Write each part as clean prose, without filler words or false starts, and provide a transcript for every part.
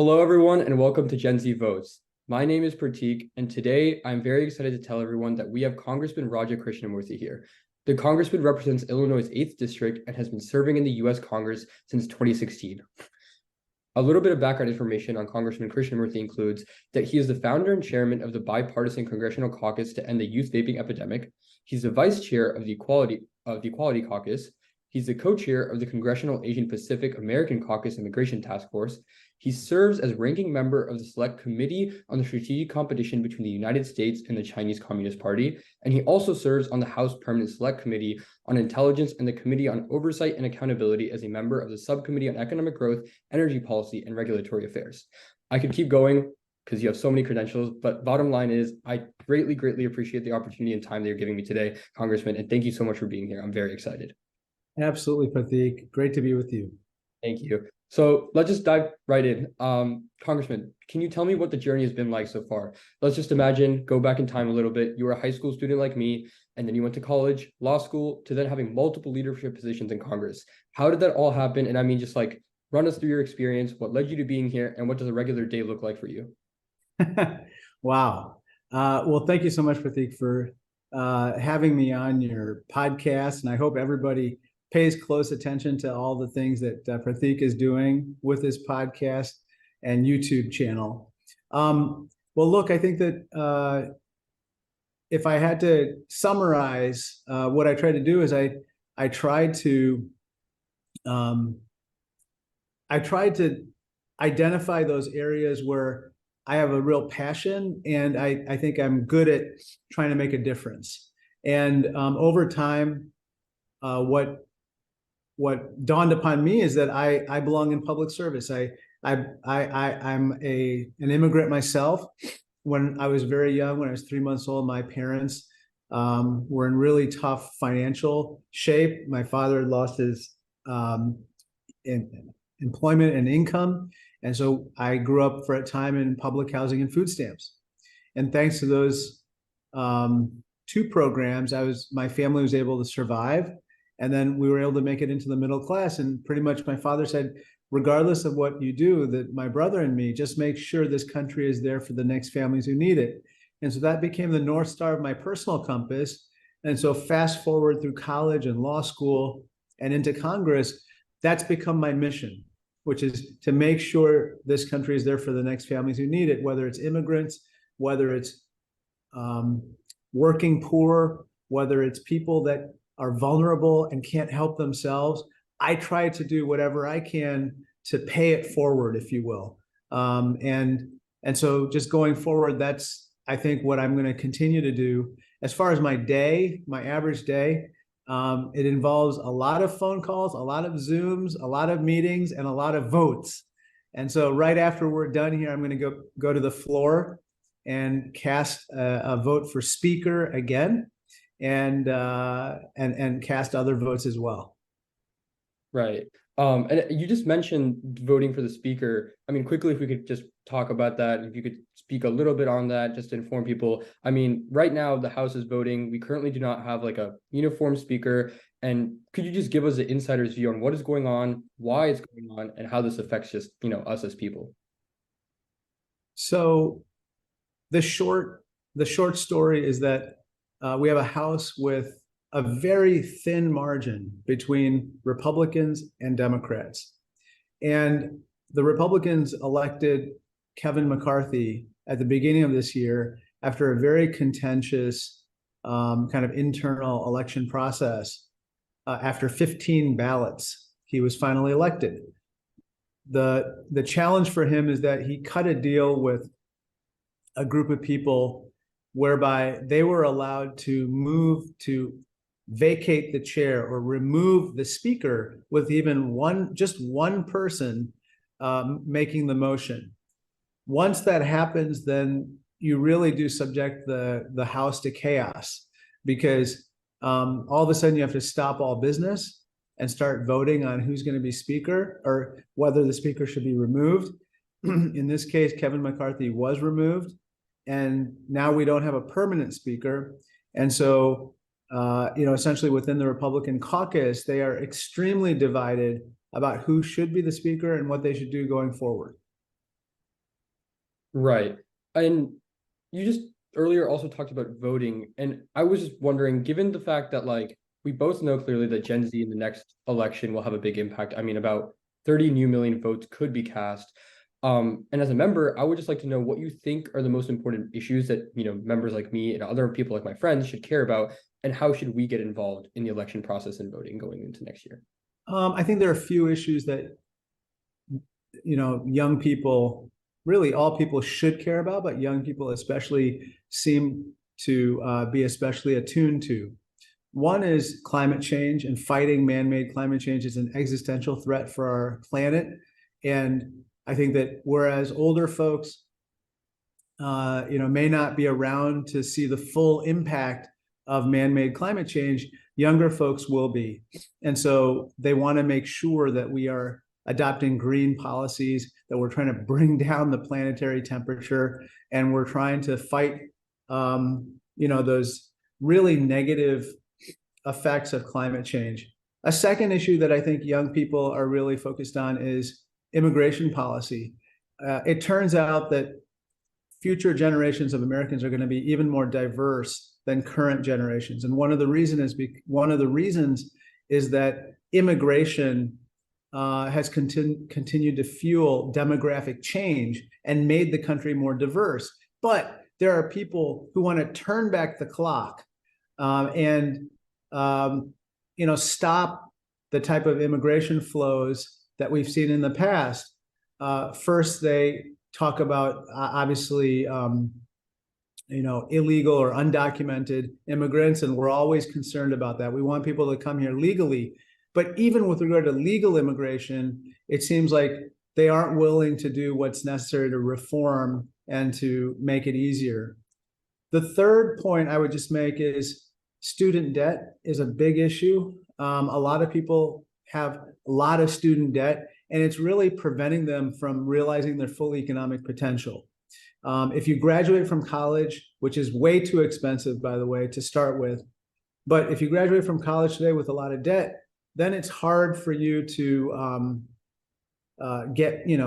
Hello, everyone, and welcome to Gen Z Votes. My name is Pratik, and today I'm very excited to tell everyone that we have Congressman Krishnamoorthi here. The Congressman represents Illinois' 8th District and has been serving in the U.S. Congress since 2016. A little bit of background information on Congressman Krishnamoorthi includes that he is the founder and chairman of the Bipartisan Congressional Caucus to End the Youth Vaping Epidemic. He's the vice chair of the Equality Caucus. He's the co-chair of the Congressional Asian Pacific American Caucus Immigration Task Force. He serves as ranking member of the Select Committee on the Strategic Competition between the United States and the Chinese Communist Party, and he also serves on the House Permanent Select Committee on Intelligence and the Committee on Oversight and Accountability as a member of the Subcommittee on Economic Growth, Energy Policy, and Regulatory Affairs. I could keep going because you have so many credentials, but bottom line is I greatly appreciate the opportunity and time that you're giving me today, Congressman, and thank you so much for being here. I'm very excited. Absolutely, Pratik. Great to be with you. Thank you. So let's just dive right in. Congressman, can you tell me what the journey has been like so far? Let's just imagine, go back in time a little bit. You were a high school student like me, and then you went to college, law school, to then having multiple leadership positions in Congress. How did that all happen? And I mean, just like run us through your experience, what led you to being here, and what does a regular day look like for you? Wow. Well, thank you so much, Pratik, for having me on your podcast. And I hope everybody pays close attention to all the things that Pratik is doing with his podcast and YouTube channel. Well, look, I think that if I had to summarize what I tried to do is I tried to identify those areas where I have a real passion, and I think I'm good at trying to make a difference. And over time, what dawned upon me is that I belong in public service. I'm an immigrant myself. When I was very young, when I was 3 months old, my parents were in really tough financial shape. My father had lost his employment and income, and so I grew up for a time in public housing and food stamps. And thanks to those two programs, my family was able to survive. And then we were able to make it into the middle class. And pretty much my father said, regardless of what you do, that my brother and me, just make sure this country is there for the next families who need it. And so that became the North Star of my personal compass. And so fast forward through college and law school and into Congress, that's become my mission, which is to make sure this country is there for the next families who need it, whether it's immigrants, whether it's working poor, whether it's people that are vulnerable and can't help themselves. I try to do whatever I can to pay it forward, if you will. And so just going forward, that's, I think, what I'm going to continue to do. As far as my day, my average day, it involves a lot of phone calls, a lot of Zooms, a lot of meetings, and a lot of votes. And so right after we're done here, I'm going to go to the floor and cast a vote for speaker again. And cast other votes as well. Right. And you just mentioned voting for the speaker. I mean, quickly, if we could just talk about that, if you could speak a little bit on that, just to inform people. I mean, right now the House is voting. We currently do not have like a uniform speaker. And could you just give us an insider's view on what is going on, why it's going on, and how this affects just, us as people? So the short story is that we have a House with a very thin margin between Republicans and Democrats. And the Republicans elected Kevin McCarthy at the beginning of this year after a very contentious kind of internal election process. After 15 ballots, he was finally elected. The challenge for him is that he cut a deal with a group of people whereby they were allowed to move to vacate the chair or remove the speaker with even just one person making the motion. Once that happens, then you really do subject the House to chaos, because all of a sudden you have to stop all business and start voting on who's going to be speaker or whether the speaker should be removed. In this case, Kevin McCarthy was removed. And now we don't have a permanent speaker. And so, essentially within the Republican caucus, they are extremely divided about who should be the speaker and what they should do going forward. Right. And you just earlier also talked about voting. And I was just wondering, given the fact that like we both know clearly that Gen Z in the next election will have a big impact. I mean, about 30 new million votes could be cast. And as a member, I would just like to know what you think are the most important issues that, members like me and other people like my friends should care about, and how should we get involved in the election process and voting going into next year? I think there are a few issues that young people, really all people should care about, but young people especially seem to be especially attuned to. One is climate change, and fighting man-made climate change is an existential threat for our planet. And I think that whereas older folks, may not be around to see the full impact of man-made climate change, younger folks will be. And so they want to make sure that we are adopting green policies, that we're trying to bring down the planetary temperature, and we're trying to fight, those really negative effects of climate change. A second issue that I think young people are really focused on is immigration policy. It turns out that future generations of Americans are going to be even more diverse than current generations, and one of the reasons is that immigration has continued to fuel demographic change and made the country more diverse. But there are people who want to turn back the clock and stop the type of immigration flows that we've seen in the past. First, they talk about obviously illegal or undocumented immigrants, and we're always concerned about that. We want people to come here legally, but even with regard to legal immigration, it seems like they aren't willing to do what's necessary to reform and to make it easier. The third point I would just make is student debt is a big issue. A lot of people have a lot of student debt, and it's really preventing them from realizing their full economic potential. If you graduate from college, which is way too expensive, by the way, to start with, but if you graduate from college today with a lot of debt, then it's hard for you to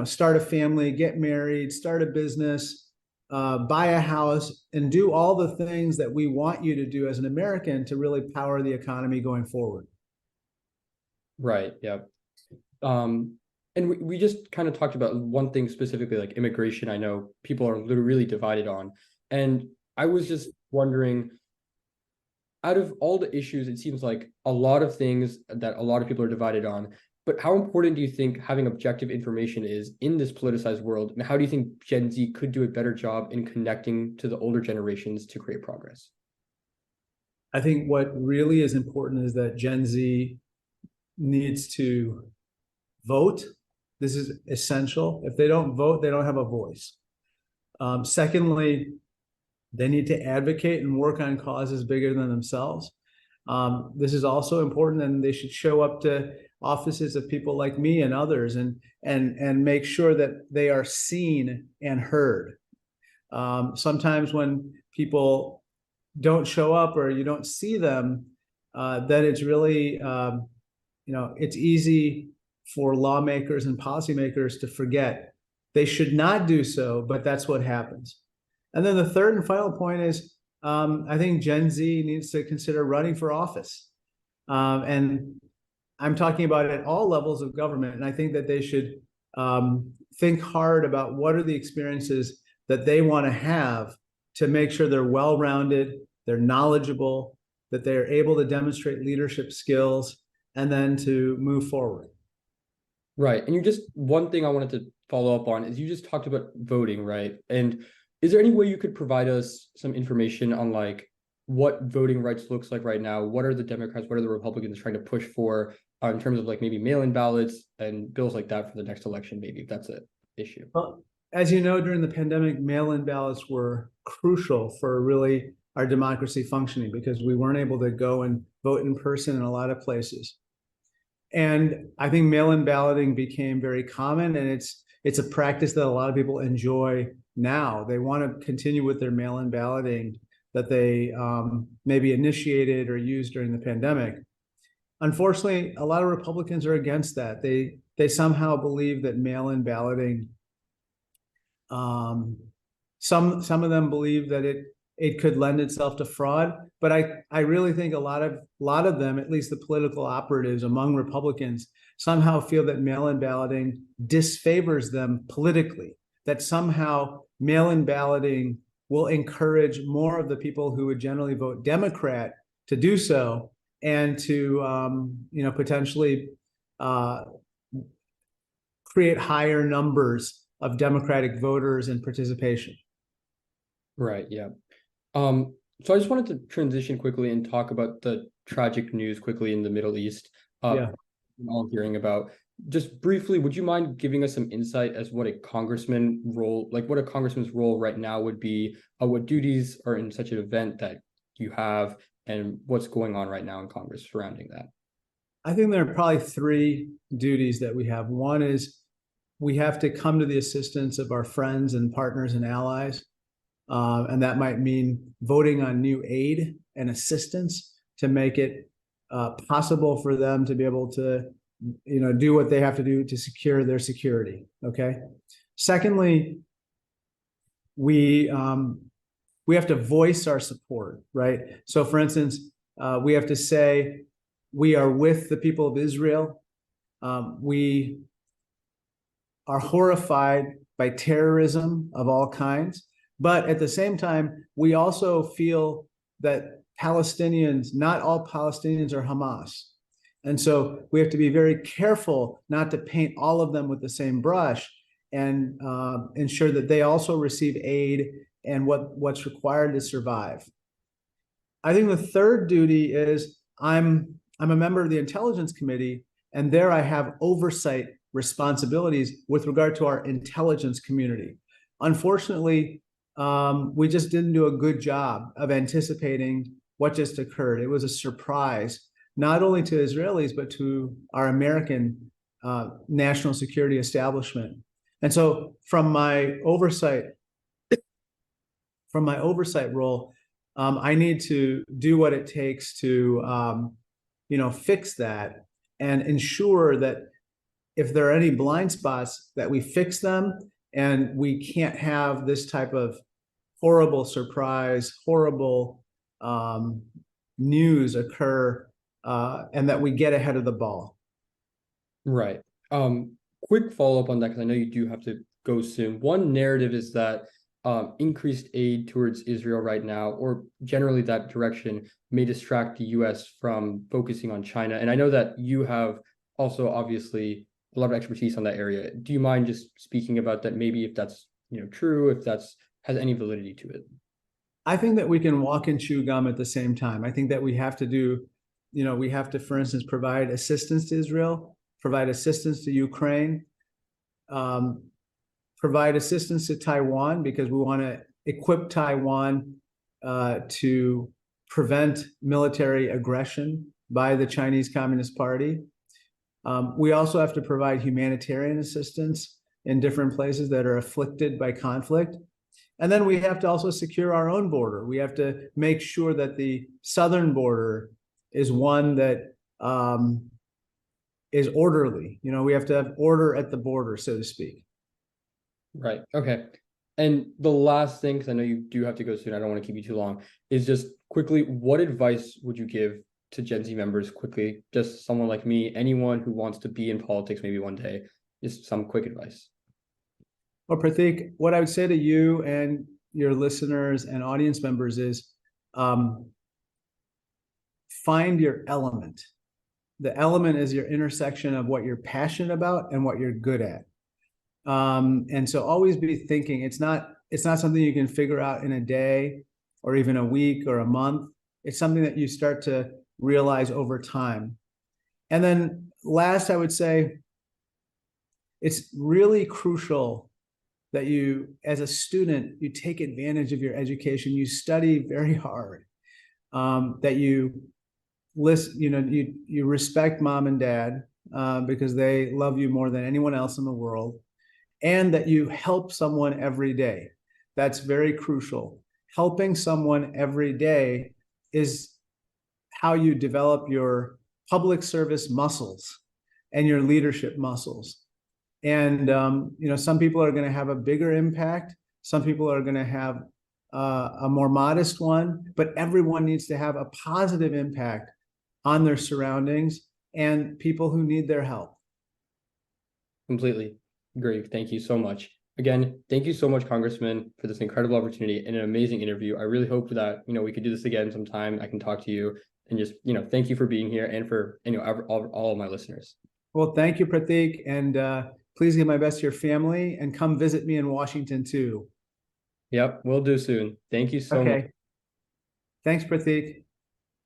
start a family, get married, start a business, buy a house, and do all the things that we want you to do as an American to really power the economy going forward. Right. Yeah. And we just kind of talked about one thing specifically, like immigration. I know people are really divided on. And I was just wondering, out of all the issues, it seems like a lot of things that a lot of people are divided on. But how important do you think having objective information is in this politicized world? And how do you think Gen Z could do a better job in connecting to the older generations to create progress? I think what really is important is that Gen Z needs to vote. This is essential. If they don't vote, they don't have a voice. Secondly, they need to advocate and work on causes bigger than themselves. This is also important, and they should show up to offices of people like me and others and make sure that they are seen and heard. Sometimes when people don't show up or you don't see them, then it's really, it's easy for lawmakers and policymakers to forget. They should not do so, but that's what happens. And then the third and final point is, I think Gen Z needs to consider running for office. And I'm talking about at all levels of government. And I think that they should think hard about what are the experiences that they want to have to make sure they're well-rounded, they're knowledgeable, that they're able to demonstrate leadership skills, and then to move forward. Right. And one thing I wanted to follow up on is you just talked about voting, right? And is there any way you could provide us some information on like what voting rights looks like right now? What are the Democrats, what are the Republicans trying to push for in terms of like maybe mail-in ballots and bills like that for the next election, maybe if that's an issue? Well, as you know, during the pandemic, mail-in ballots were crucial for really our democracy functioning because we weren't able to go and vote in person in a lot of places. And I think mail-in balloting became very common, and it's a practice that a lot of people enjoy now. They want to continue with their mail-in balloting that they maybe initiated or used during the pandemic. Unfortunately, a lot of Republicans are against that. They somehow believe that mail-in balloting Some of them believe that it could lend itself to fraud, but I really think a lot of them, at least the political operatives among Republicans, somehow feel that mail-in balloting disfavors them politically, that somehow mail-in balloting will encourage more of the people who would generally vote Democrat to do so, and to potentially create higher numbers of Democratic voters and participation. Right. Yeah. So I just wanted to transition quickly and talk about the tragic news quickly in the Middle East. Yeah. I'm all hearing about. Just briefly, would you mind giving us some insight as what a congressman role, like what a congressman's role right now would be, what duties are in such an event that you have, and what's going on right now in Congress surrounding that? I think there are probably three duties that we have. One is we have to come to the assistance of our friends and partners and allies. And that might mean voting on new aid and assistance to make it possible for them to be able to, do what they have to do to secure their security. Okay. Secondly, we have to voice our support, right? So, for instance, we have to say we are with the people of Israel. We are horrified by terrorism of all kinds. But at the same time, we also feel that Palestinians, not all Palestinians are Hamas. And so we have to be very careful not to paint all of them with the same brush, and ensure that they also receive aid and what's required to survive. I think the third duty is I'm a member of the Intelligence Committee, and there I have oversight responsibilities with regard to our intelligence community. Unfortunately, we just didn't do a good job of anticipating what just occurred. It was a surprise, not only to Israelis, but to our American national security establishment. And so from my oversight role, I need to do what it takes to, fix that and ensure that if there are any blind spots, that we fix them, and we can't have this type of horrible surprise, horrible news occur, and that we get ahead of the ball. Right. Quick follow-up on that, because I know you do have to go soon. One narrative is that increased aid towards Israel right now, or generally that direction, may distract the US from focusing on China. And I know that you have also obviously a lot of expertise on that area. Do you mind just speaking about that, maybe if that's true, if that's has any validity to it? I think that we can walk and chew gum at the same time. I think that we have to do, we have to, for instance, provide assistance to Israel, provide assistance to Ukraine, provide assistance to Taiwan, because we want to equip Taiwan to prevent military aggression by the Chinese Communist Party. We also have to provide humanitarian assistance in different places that are afflicted by conflict. And then we have to also secure our own border. We have to make sure that the southern border is one that is orderly. We have to have order at the border, so to speak. Right. Okay. And the last thing, because I know you do have to go soon, I don't want to keep you too long, is just quickly, what advice would you give to Gen Z members quickly? Just someone like me, anyone who wants to be in politics maybe one day, just some quick advice. Well, Pratik, what I would say to you and your listeners and audience members is find your element. The element is your intersection of what you're passionate about and what you're good at. And so always be thinking, it's not something you can figure out in a day or even a week or a month. It's something that you start to realize over time. And then last, I would say it's really crucial that you, as a student, you take advantage of your education, you study very hard, that you listen, you respect mom and dad because they love you more than anyone else in the world, and that you help someone every day. That's very crucial. Helping someone every day is how you develop your public service muscles and your leadership muscles. And some people are going to have a bigger impact. Some people are going to have a more modest one, but everyone needs to have a positive impact on their surroundings and people who need their help. Completely agree. Thank you so much. Again, thank you so much, Congressman, for this incredible opportunity and an amazing interview. I really hope that, we could do this again sometime. I can talk to you and just, thank you for being here and for, all of my listeners. Well, thank you, Pratik. And please give my best to your family and come visit me in Washington too. Yep, we'll do soon. Thank you so much. Okay. Thanks, Pratik.